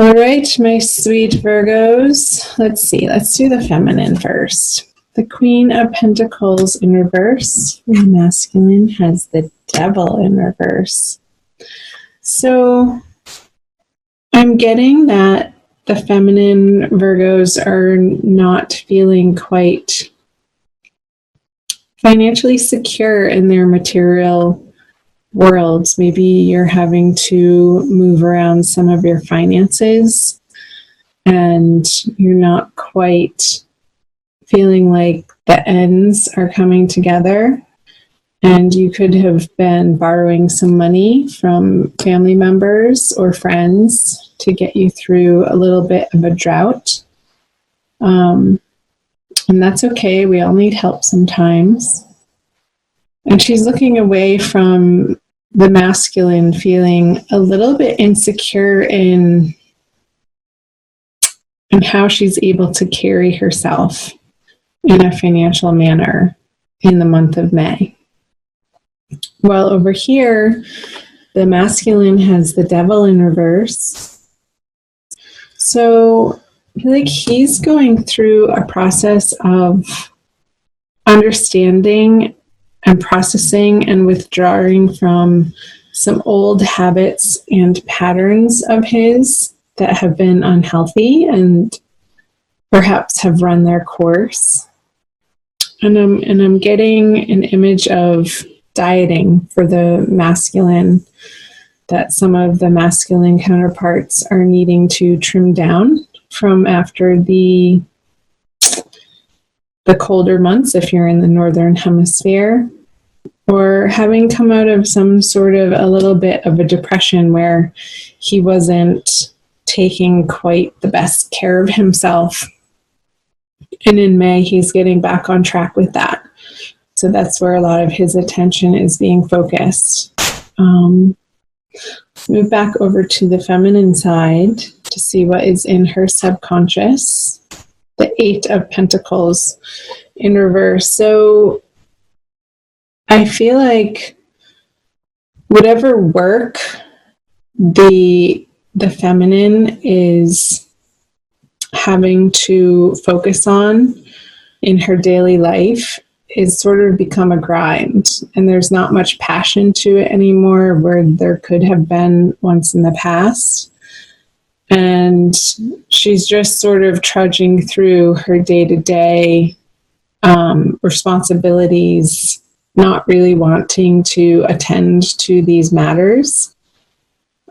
All right, my sweet Virgos. Let's see. Let's do the feminine first. The Queen of Pentacles in reverse. The masculine has the Devil in reverse. So I'm getting that the feminine Virgos are not feeling quite financially secure in their material worlds. Maybe you're having to move around some of your finances and you're not quite feeling like the ends are coming together. And you could have been borrowing some money from family members or friends to get you through a little bit of a drought. And that's okay. We all need help sometimes. And she's looking away from the masculine, feeling a little bit insecure in how she's able to carry herself in a financial manner in the month of May. While over here, the masculine has the Devil in reverse. So I feel like he's going through a process of understanding and processing and withdrawing from some old habits and patterns of his that have been unhealthy and perhaps have run their course. And I'm getting an image of dieting for the masculine, that some of the masculine counterparts are needing to trim down from after the colder months if you're in the northern hemisphere, or having come out of some sort of a little bit of a depression where he wasn't taking quite the best care of himself. And in May, he's getting back on track with that. So that's where a lot of his attention is being focused. Move back over to the feminine side to see what is in her subconscious. The Eight of Pentacles in reverse. So I feel like whatever work the feminine is having to focus on in her daily life is sort of become a grind, and there's not much passion to it anymore where there could have been once in the past. And she's just sort of trudging through her day-to-day responsibilities, not really wanting to attend to these matters.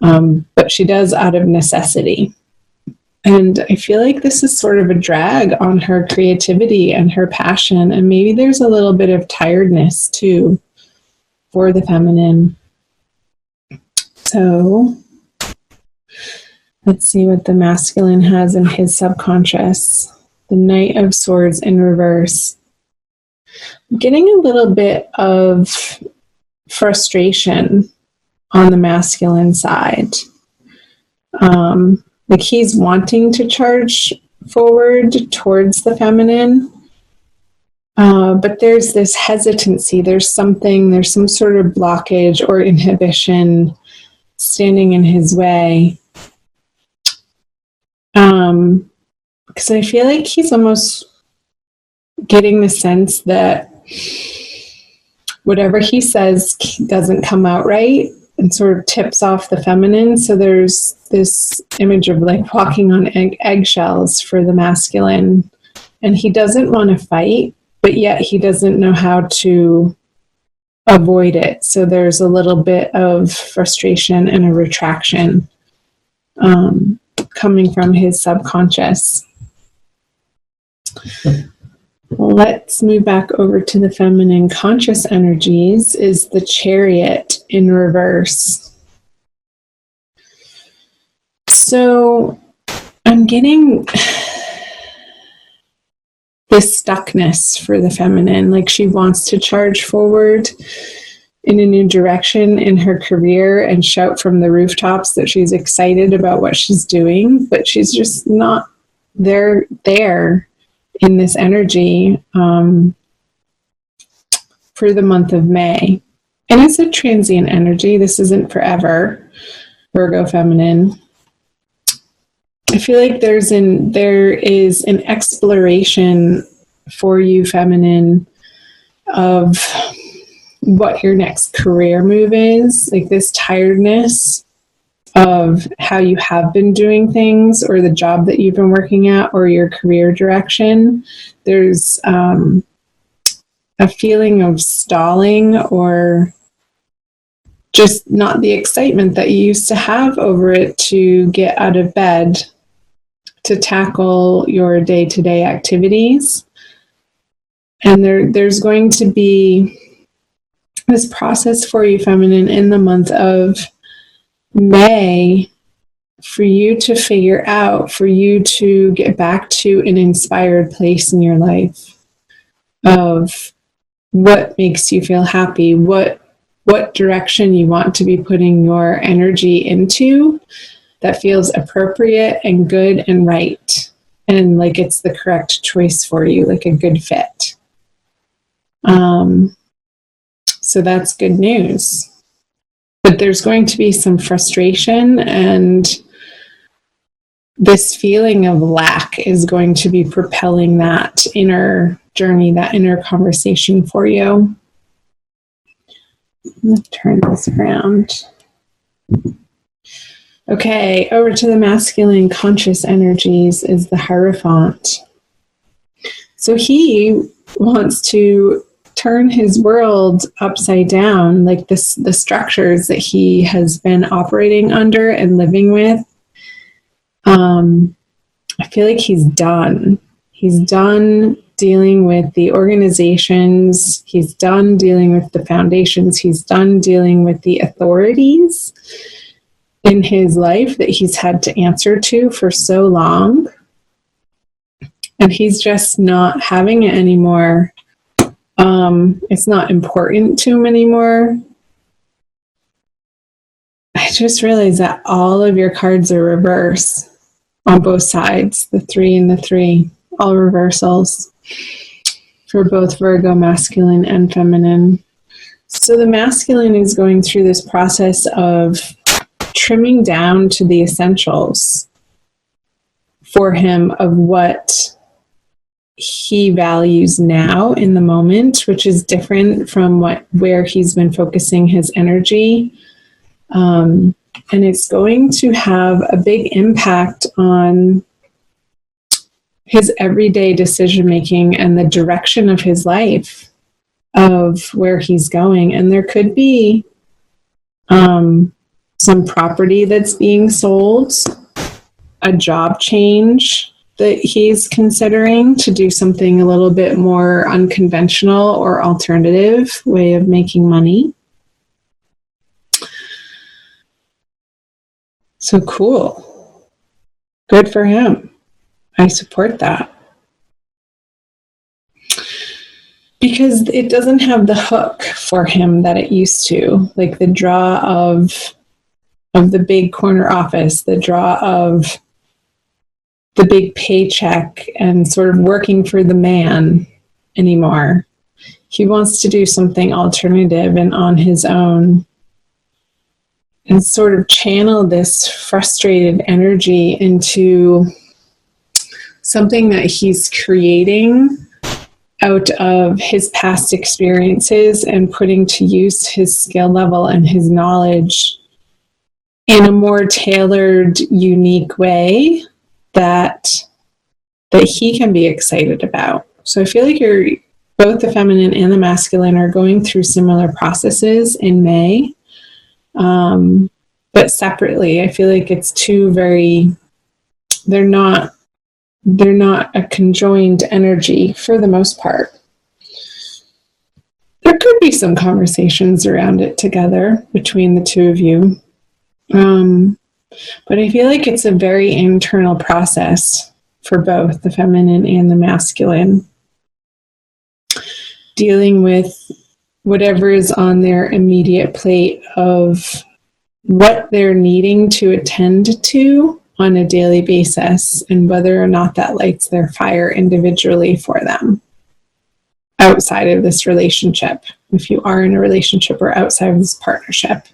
But she does out of necessity. And I feel like this is sort of a drag on her creativity and her passion. And maybe there's a little bit of tiredness too for the feminine. So let's see what the masculine has in his subconscious. The Knight of Swords in reverse. I'm getting a little bit of frustration on the masculine side. Like he's wanting to charge forward towards the feminine, but there's this hesitancy. There's some sort of blockage or inhibition standing in his way. Because I feel like he's almost getting the sense that whatever he says doesn't come out right and sort of tips off the feminine. So there's this image of like walking on eggshells for the masculine. And he doesn't want to fight, but yet he doesn't know how to avoid it. So there's a little bit of frustration and a retraction coming from his subconscious. Let's move back over to the feminine conscious energies. Is the Chariot in reverse. So I'm getting this stuckness for the feminine, like she wants to charge forward in a new direction in her career and shout from the rooftops that she's excited about what she's doing, but she's just not there in this energy for the month of May. And it's a transient energy. This isn't forever, Virgo feminine. I feel like there is an exploration for you, feminine, of what your next career move is, like this tiredness of how you have been doing things, or the job that you've been working at, or your career direction. There's a feeling of stalling, or just not the excitement that you used to have over it to get out of bed to tackle your day-to-day activities. And there's going to be this process for you, feminine, in the month of May, for you to figure out, for you to get back to an inspired place in your life of what makes you feel happy, what direction you want to be putting your energy into that feels appropriate and good and right, and like it's the correct choice for you, like a good fit. So that's good news. But there's going to be some frustration, and this feeling of lack is going to be propelling that inner journey, that inner conversation for you. Let's turn this around. Okay, over to the masculine conscious energies is the Hierophant. So he wants to turn his world upside down, like the structures that he has been operating under and living with. I feel like he's done. He's done dealing with the organizations. He's done dealing with the foundations. He's done dealing with the authorities in his life that he's had to answer to for so long. And he's just not having it anymore. It's not important to him anymore. I just realized that all of your cards are reverse on both sides, the 3 and the 3, all reversals for both Virgo masculine and feminine. So the masculine is going through this process of trimming down to the essentials for him of what he values now in the moment, which is different from where he's been focusing his energy. And it's going to have a big impact on his everyday decision making and the direction of his life, of where he's going. And there could be some property that's being sold, a job change that he's considering to do something a little bit more unconventional or alternative way of making money. So cool. Good for him. I support that. Because it doesn't have the hook for him that it used to, like the draw of the big corner office, the draw of the big paycheck and sort of working for the man anymore. He wants to do something alternative and on his own, and sort of channel this frustrated energy into something that he's creating out of his past experiences and putting to use his skill level and his knowledge in a more tailored, unique way that he can be excited about. So I feel like both the feminine and the masculine are going through similar processes in May, but separately. I feel like it's they're not a conjoined energy for the most part. There could be some conversations around it together between the two of you. But I feel like it's a very internal process for both the feminine and the masculine, dealing with whatever is on their immediate plate of what they're needing to attend to on a daily basis, and whether or not that lights their fire individually for them outside of this relationship, if you are in a relationship, or outside of this partnership.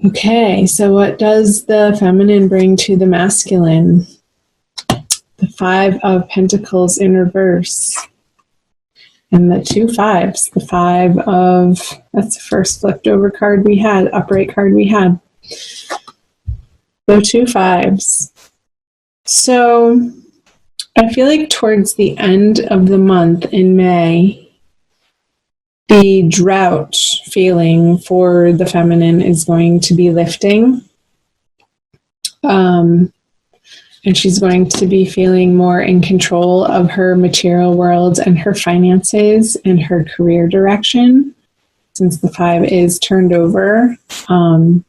Okay, so what does the feminine bring to the masculine? The Five of Pentacles in reverse. And the two fives. The Five of, that's the first flipped over card we had, upright card we had. The two fives. So I feel like towards the end of the month in May, the drought feeling for the feminine is going to be lifting. And she's going to be feeling more in control of her material world and her finances and her career direction, since the five is turned over. I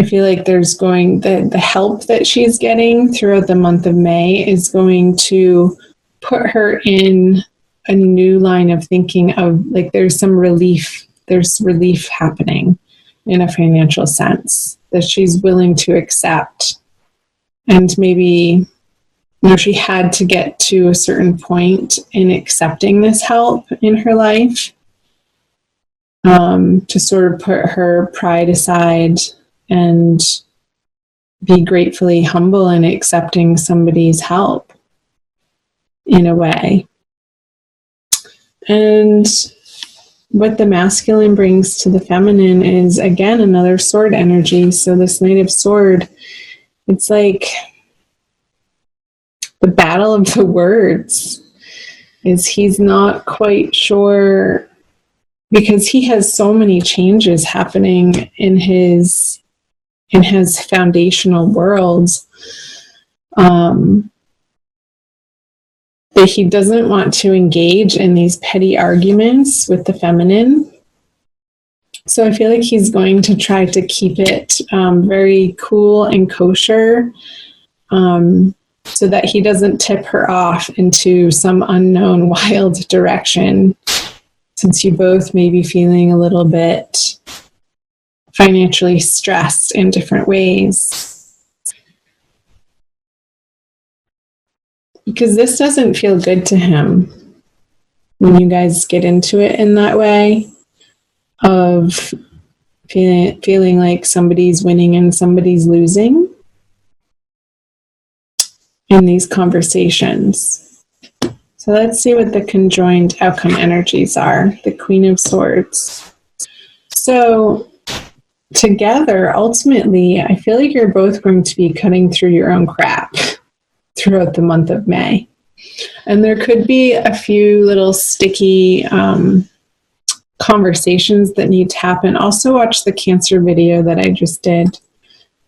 feel like there's going, the help that she's getting throughout the month of May is going to put her in a new line of thinking of, like, there's relief happening in a financial sense that she's willing to accept. And maybe, she had to get to a certain point in accepting this help in her life, to sort of put her pride aside and be gratefully humble in accepting somebody's help in a way. And what the masculine brings to the feminine is, again, another sword energy. So this Knight of Sword, it's like the battle of the words. Is he's not quite sure, because he has so many changes happening in his foundational worlds, that he doesn't want to engage in these petty arguments with the feminine. So I feel like he's going to try to keep it very cool and kosher, so that he doesn't tip her off into some unknown wild direction, since you both may be feeling a little bit financially stressed in different ways. Because this doesn't feel good to him when you guys get into it in that way of feeling like somebody's winning and somebody's losing in these conversations. So let's see what the conjoined outcome energies are. The Queen of Swords. So together, ultimately, I feel like you're both going to be cutting through your own crap throughout the month of May. And there could be a few little sticky conversations that need to happen. Also watch the Cancer video that I just did,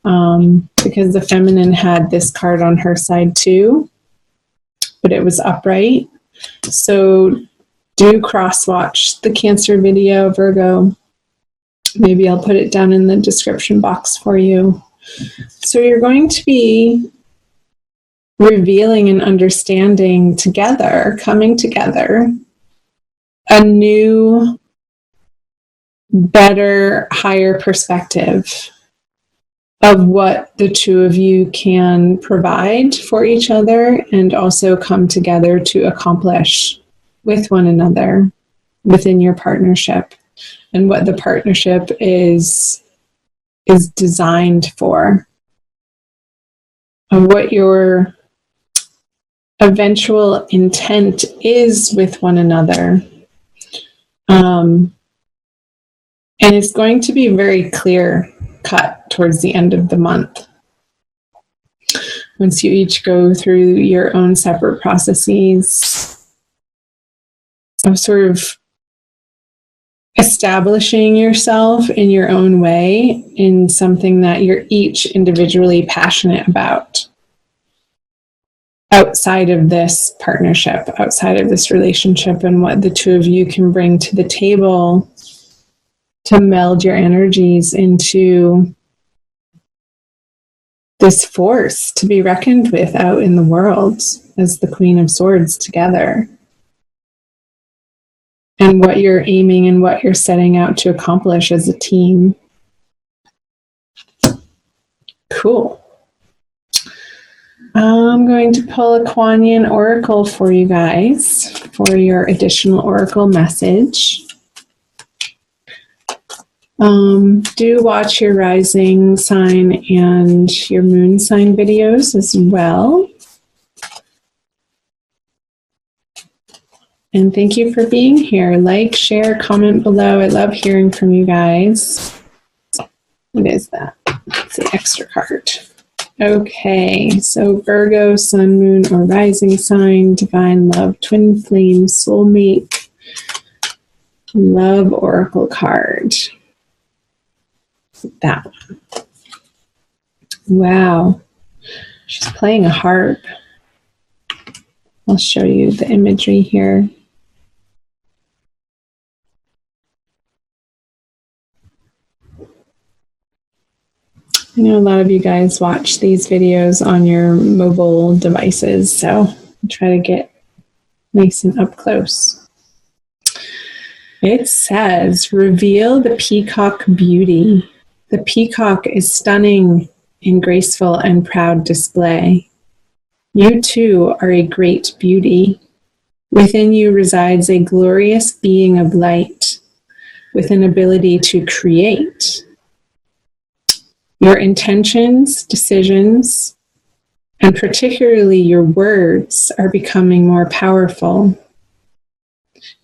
because the feminine had this card on her side too, but it was upright. So do cross-watch the Cancer video, Virgo. Maybe I'll put it down in the description box for you. So you're going to be revealing and understanding together, coming together, a new, better, higher perspective of what the two of you can provide for each other, and also come together to accomplish with one another within your partnership, and what the partnership is designed for, and what your eventual intent is with one another. And it's going to be very clear cut towards the end of the month, once you each go through your own separate processes of sort of establishing yourself in your own way in something that you're each individually passionate about, outside of this partnership, outside of this relationship, and what the two of you can bring to the table to meld your energies into this force to be reckoned with out in the world as the Queen of Swords together. And what you're aiming and what you're setting out to accomplish as a team. Cool. I'm going to pull a Kuan Yin Oracle for you guys for your additional Oracle message. Do watch your rising sign and your moon sign videos as well. And thank you for being here. Like, share, comment below. I love hearing from you guys. What is that? It's the extra card. Okay, so Virgo, sun, moon, or rising sign, divine love, twin flame, soulmate, love oracle card. That one. Wow. She's playing a harp. I'll show you the imagery here. I know a lot of you guys watch these videos on your mobile devices, so I try to get nice and up close. It says, reveal the peacock beauty. The peacock is stunning in graceful and proud display. You too are a great beauty. Within you resides a glorious being of light with an ability to create. Your intentions, decisions, and particularly your words are becoming more powerful.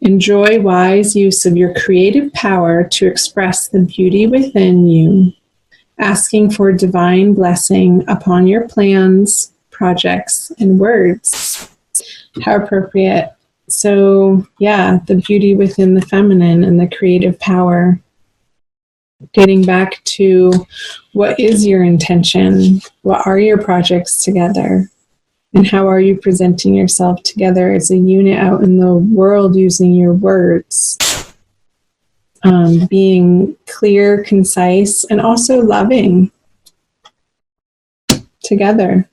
Enjoy wise use of your creative power to express the beauty within you, asking for divine blessing upon your plans, projects, and words. How appropriate. So, yeah, the beauty within the feminine and the creative power. Getting back to what is your intention? What are your projects together? And how are you presenting yourself together as a unit out in the world using your words? Being clear, concise, and also loving together.